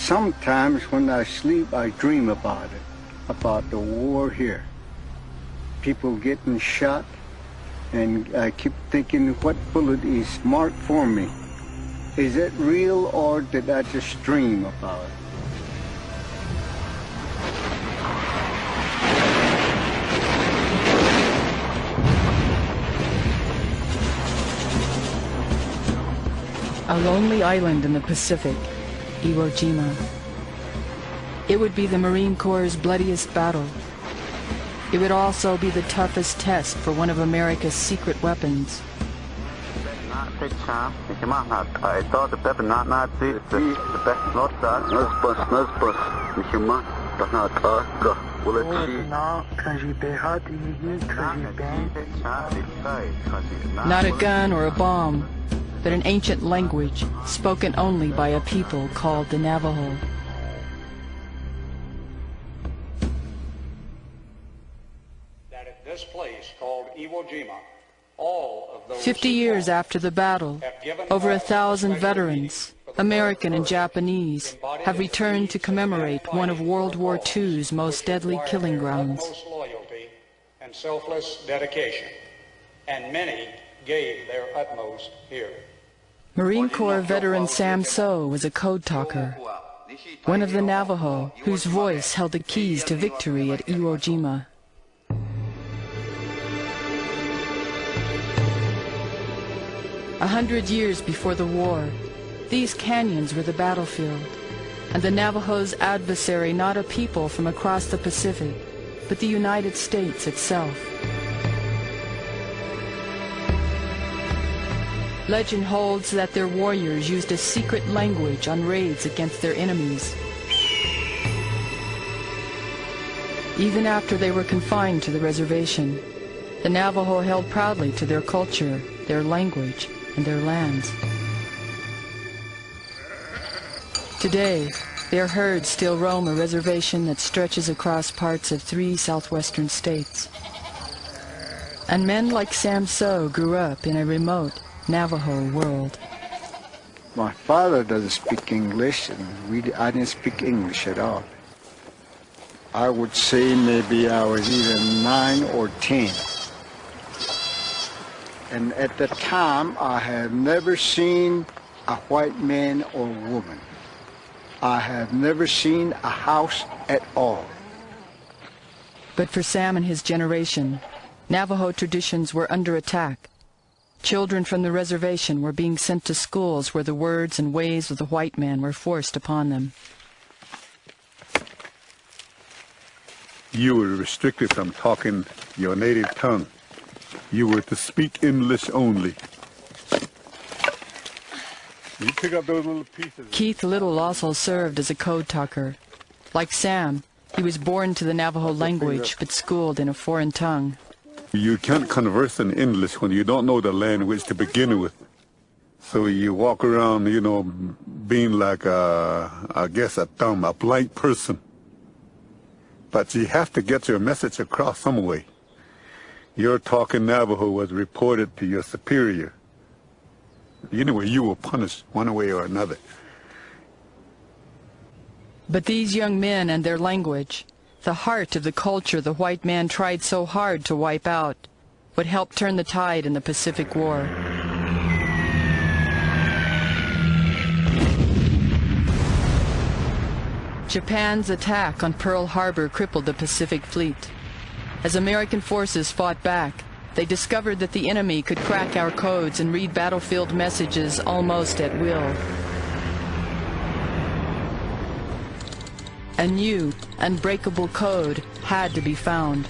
Sometimes when I sleep, I dream about it, about the war here. People getting shot, and I keep thinking, what bullet is marked for me? Is it real, or did I just dream about it? A lonely island in the Pacific, Iwo Jima. It would be the Marine Corps' bloodiest battle. It would also be the toughest test for one of America's secret weapons. Not a gun or a bomb, but an ancient language spoken only by a people called the Navajo. That at this place called Iwo Jima, all of those 50 years after the battle, over 1,000 veterans, American and Japanese, have returned to commemorate one of World War II's most deadly killing grounds. utmost loyalty and selfless dedication, and many gave their utmost here. Marine Corps veteran Sam So was a code talker, one of the Navajo whose voice held the keys to victory at Iwo Jima. A 100 years before the war, these canyons were the battlefield, and the Navajo's adversary not a people from across the Pacific, but the United States itself. Legend holds that their warriors used a secret language on raids against their enemies. Even after they were confined to the reservation, the Navajo held proudly to their culture, their language, and their lands. Today, their herds still roam a reservation that stretches across parts of 3 southwestern states. And men like Sam So grew up in a remote Navajo world. My father doesn't speak English, and I didn't speak English at all. I would say maybe I was either 9 or 10. And at the time, I had never seen a white man or woman. I have never seen a house at all. But for Sam and his generation, Navajo traditions were under attack. Children from the reservation were being sent to schools where the words and ways of the white man were forced upon them. You were restricted from talking your native tongue. You were to speak English only. You pick up those little pieces. Keith Little also served as a code talker. Like Sam, he was born to the Navajo language but schooled in a foreign tongue. You can't converse in English when you don't know the language to begin with. So you walk around, you know, being like I guess a blank person. But you have to get your message across some way. Your talking Navajo was reported to your superior. Anyway, you were punished one way or another. But these young men and their language, the heart of the culture the white man tried so hard to wipe out, would help turn the tide in the Pacific War. Japan's attack on Pearl Harbor crippled the Pacific Fleet. As American forces fought back, they discovered that the enemy could crack our codes and read battlefield messages almost at will. A new, unbreakable code had to be found.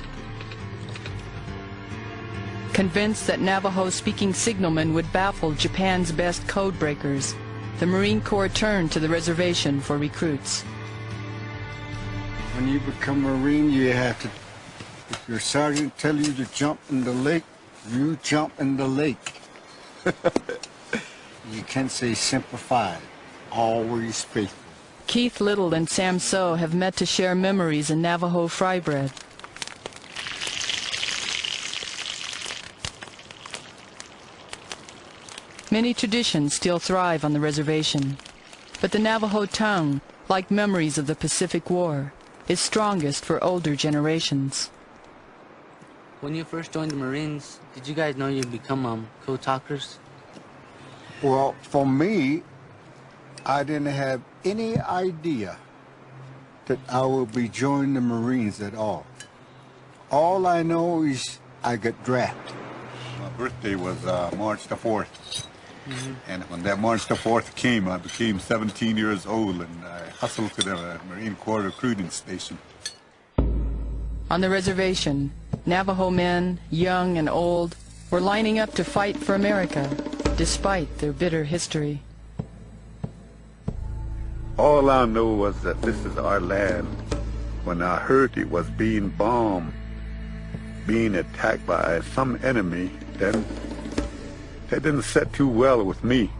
Convinced that Navajo-speaking signalmen would baffle Japan's best code breakers, the Marine Corps turned to the reservation for recruits. When you become a Marine, you have to, if your sergeant tells you to jump in the lake, you jump in the lake. You can't say simplified, always faithful. Keith Little and Sam So have met to share memories in Navajo fry bread. Many traditions still thrive on the reservation, but the Navajo tongue, like memories of the Pacific War, is strongest for older generations. When you first joined the Marines, did you guys know you'd become code talkers? Well, for me, I didn't have any idea that I would be joining the Marines at all. All I know is I got drafted. My birthday was March the 4th. And when that March the 4th came, I became 17 years old, and I hustled to the Marine Corps recruiting station. On the reservation, Navajo men, young and old, were lining up to fight for America, despite their bitter history. All I know was that this is our land. When I heard it was being bombed, being attacked by some enemy, then that didn't set too well with me.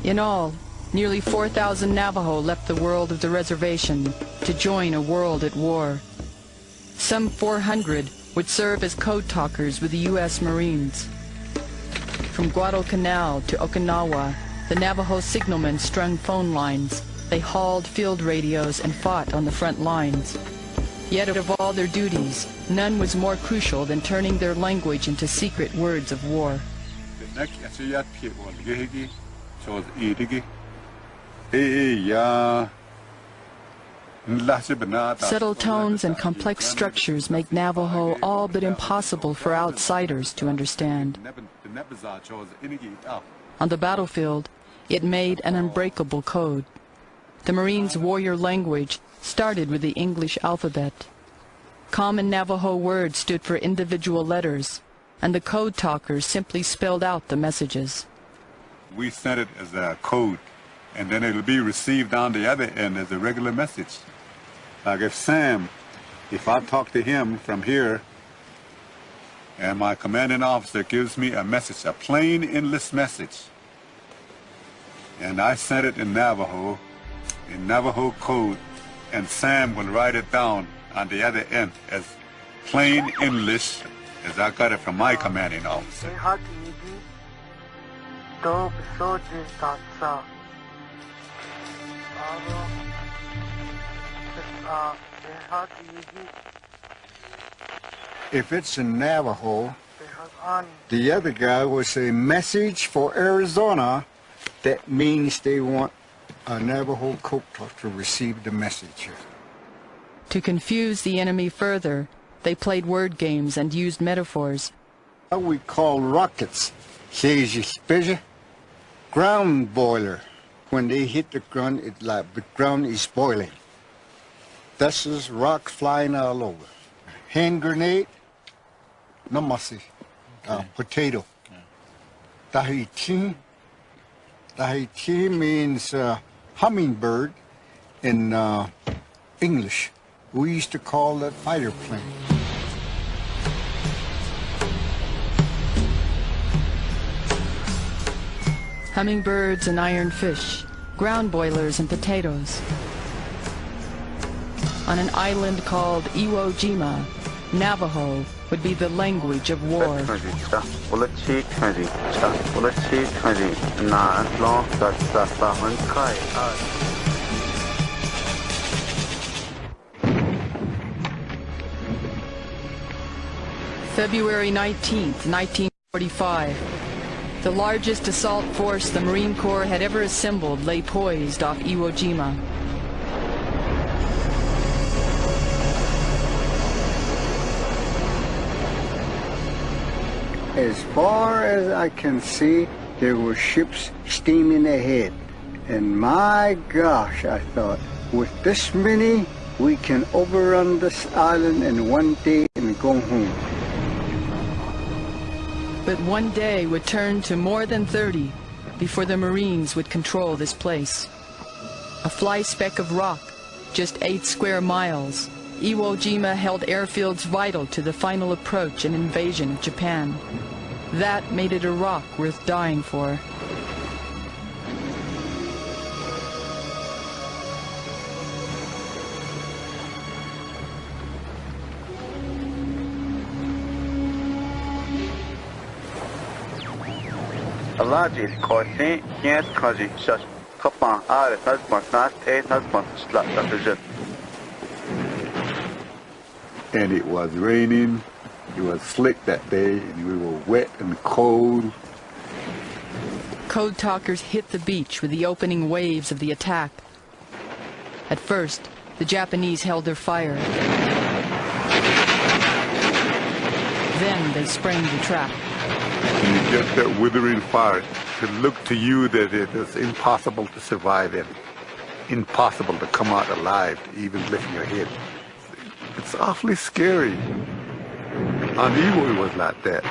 In all, nearly 4,000 Navajo left the world of the reservation to join a world at war. Some 400 would serve as code talkers with the U.S. Marines. From Guadalcanal to Okinawa, the Navajo signalmen strung phone lines. They hauled field radios and fought on the front lines. Yet of all their duties, none was more crucial than turning their language into secret words of war. Subtle tones and complex structures make Navajo all but impossible for outsiders to understand. On the battlefield, it made an unbreakable code. The Marines' warrior language started with the English alphabet. Common Navajo words stood for individual letters, and the code talkers simply spelled out the messages. We sent it as a code, and then it'll be received on the other end as a regular message. Like if I talk to him from here, and my commanding officer gives me a message, a plain enlist message, and I sent it in Navajo code, and Sam will write it down on the other end as plain English as I got it from my commanding officer. If it's in Navajo, the other guy will say, message for Arizona. That means they want a Navajo code talker to receive the message. To confuse the enemy further, they played word games and used metaphors. What we call rockets, ground boiler. When they hit the ground, it's like the ground is boiling. This is rocks flying all over. Hand grenade, namasi, potato. Tahiti means hummingbird in English. We used to call that fighter plane. Hummingbirds and iron fish, ground boilers and potatoes. On an island called Iwo Jima, Navajo would be the language of war. February 19th, 1945. The largest assault force the Marine Corps had ever assembled lay poised off Iwo Jima. As far as I can see, there were ships steaming ahead. And my gosh, I thought, with this many, we can overrun this island in one day and go home. But one day would turn to more than 30 before the Marines would control this place. A fly speck of rock, just 8 square miles, Iwo Jima held airfields vital to the final approach and invasion of Japan. That made it a rock worth dying for. And it was raining, it was slick that day, and we were wet and cold. Code talkers hit the beach with the opening waves of the attack. At first, the Japanese held their fire. Then they sprang the trap. And you get that withering fire. It looked to you that it was impossible to survive in. Impossible to come out alive, to even lift your head. It's awfully scary. On Evo it was like that.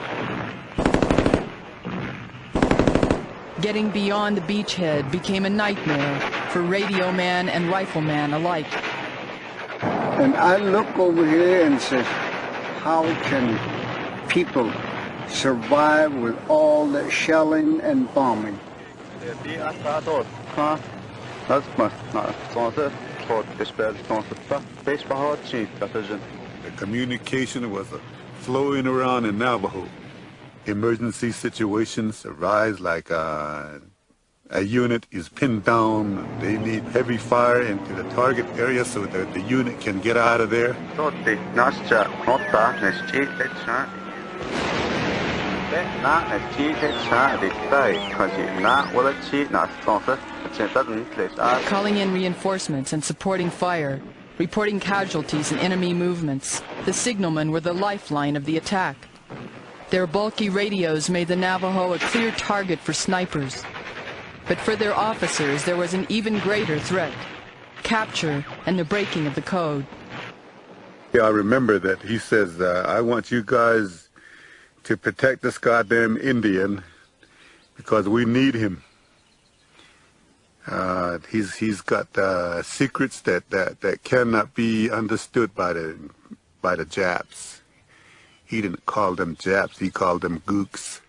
Getting beyond the beachhead became a nightmare for radio man and rifleman alike. And I look over here and say, how can people survive with all that shelling and bombing? The communication was flowing around in Navajo. Emergency situations arise like a unit is pinned down. They need heavy fire into the target area so that the unit can get out of there. Calling in reinforcements and supporting fire, reporting casualties and enemy movements. The signalmen were the lifeline of the attack. Their bulky radios made the Navajo a clear target for snipers. But for their officers, there was an even greater threat: capture and the breaking of the code. Yeah, I remember that. He says, I want you guys to protect this goddamn Indian because we need him. He's got secrets that cannot be understood by the Japs. He didn't call them Japs, he called them gooks.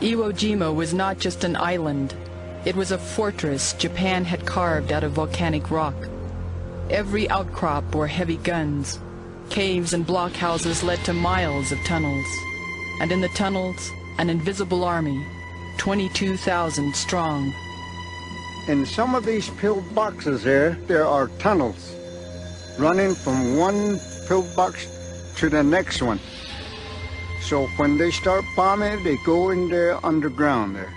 Iwo Jima was not just an island. It was a fortress Japan had carved out of volcanic rock. Every outcrop bore heavy guns. Caves and blockhouses led to miles of tunnels. And in the tunnels, an invisible army, 22,000 strong. In some of these pillboxes there are tunnels running from one pillbox to the next one. So when they start bombing, they go in there underground there.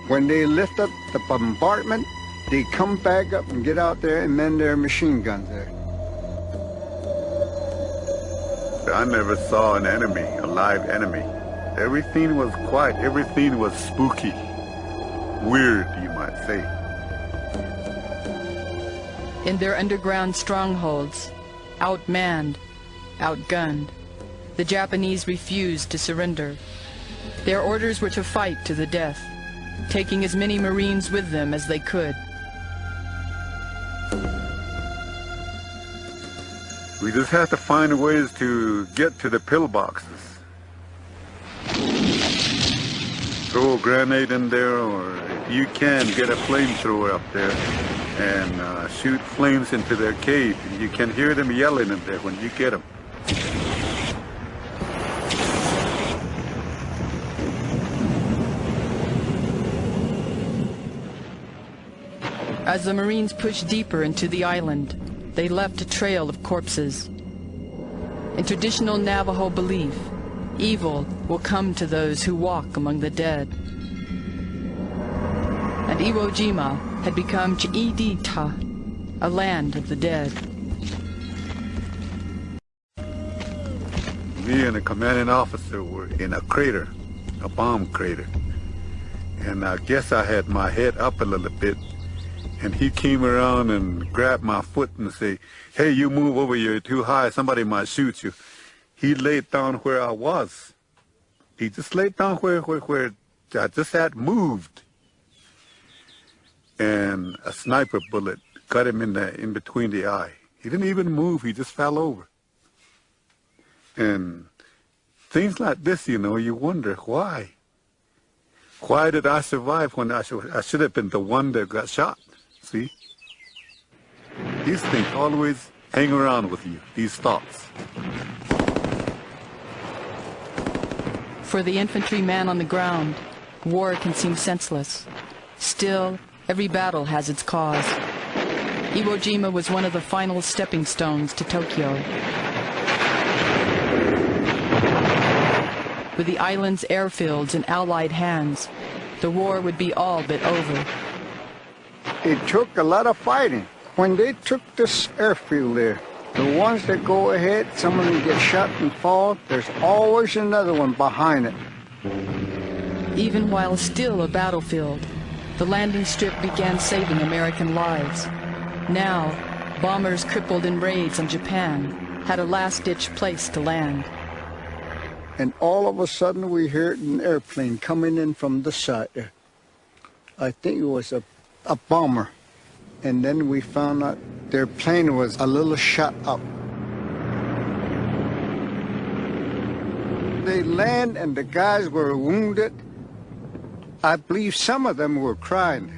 When they lift up the bombardment, they come back up and get out there and man their machine guns there. I never saw an enemy, a live enemy. Everything was quiet, everything was spooky. Weird, you might say. In their underground strongholds, outmanned, outgunned, the Japanese refused to surrender. Their orders were to fight to the death, taking as many Marines with them as they could. We just have to find ways to get to the pillboxes. Throw a grenade in there, or if you can, get a flamethrower up there and shoot flames into their cave. You can hear them yelling in there when you get them. As the Marines pushed deeper into the island, they left a trail of corpses. In traditional Navajo belief, evil will come to those who walk among the dead. And Iwo Jima had become Chi'idita, a land of the dead. Me and the commanding officer were in a crater, a bomb crater. And I guess I had my head up a little bit. And he came around and grabbed my foot and said, "Hey, you move over, you're too high, somebody might shoot you." He laid down where I was. He just laid down where I just had moved. And a sniper bullet cut him in between the eye. He didn't even move, he just fell over. And things like this, you wonder why. Why did I survive when I should have been the one that got shot? See? These things always hang around with you, these thoughts. For the infantryman on the ground, war can seem senseless. Still, every battle has its cause. Iwo Jima was one of the final stepping stones to Tokyo. With the island's airfields in Allied hands, the war would be all but over. It took a lot of fighting. When they took this airfield there, the ones that go ahead, some of them get shot and fall, there's always another one behind it. Even while still a battlefield, the landing strip began saving American lives. Now, bombers crippled in raids on Japan had a last-ditch place to land. And all of a sudden we heard an airplane coming in from the side there. I think it was a bomber. And then we found out their plane was a little shot up. They land and the guys were wounded. I believe some of them were crying.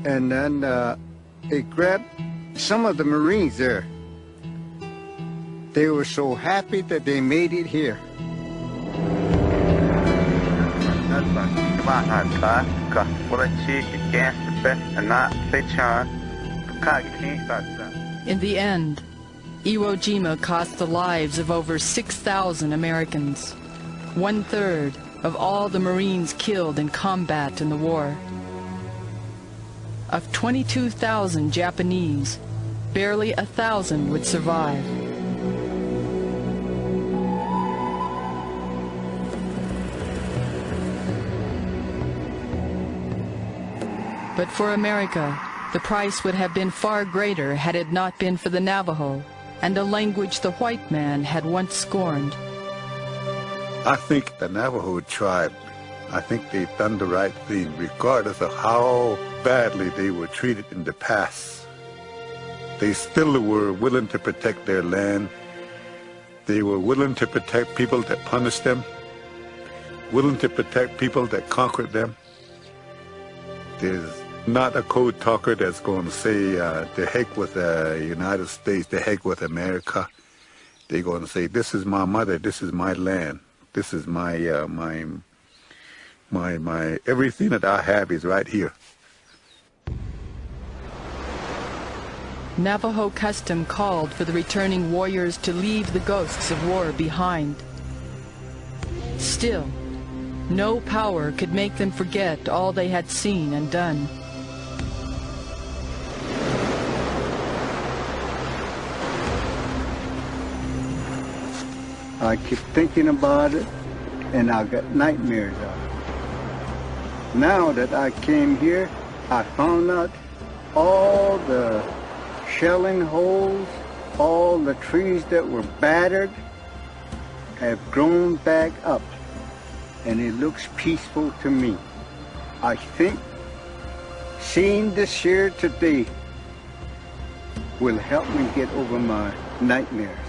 And then they grabbed some of the Marines there. They were so happy that they made it here. In the end, Iwo Jima cost the lives of over 6,000 Americans, 1/3 of all the Marines killed in combat in the war. Of 22,000 Japanese, barely 1,000 would survive. But for America, the price would have been far greater had it not been for the Navajo and a language the white man had once scorned. I think the Navajo tribe, I think they've done the right thing, regardless of how badly they were treated in the past. They still were willing to protect their land. They were willing to protect people that punished them, willing to protect people that conquered them. There's not a code talker that's going to say, the heck with the United States, the heck with America. They're going to say, this is my mother, this is my land, this is my everything that I have is right here. Navajo custom called for the returning warriors to leave the ghosts of war behind. Still, no power could make them forget all they had seen and done. I keep thinking about it, and I got nightmares of it. Now that I came here, I found out all the shelling holes, all the trees that were battered have grown back up, and it looks peaceful to me. I think seeing this here today will help me get over my nightmares.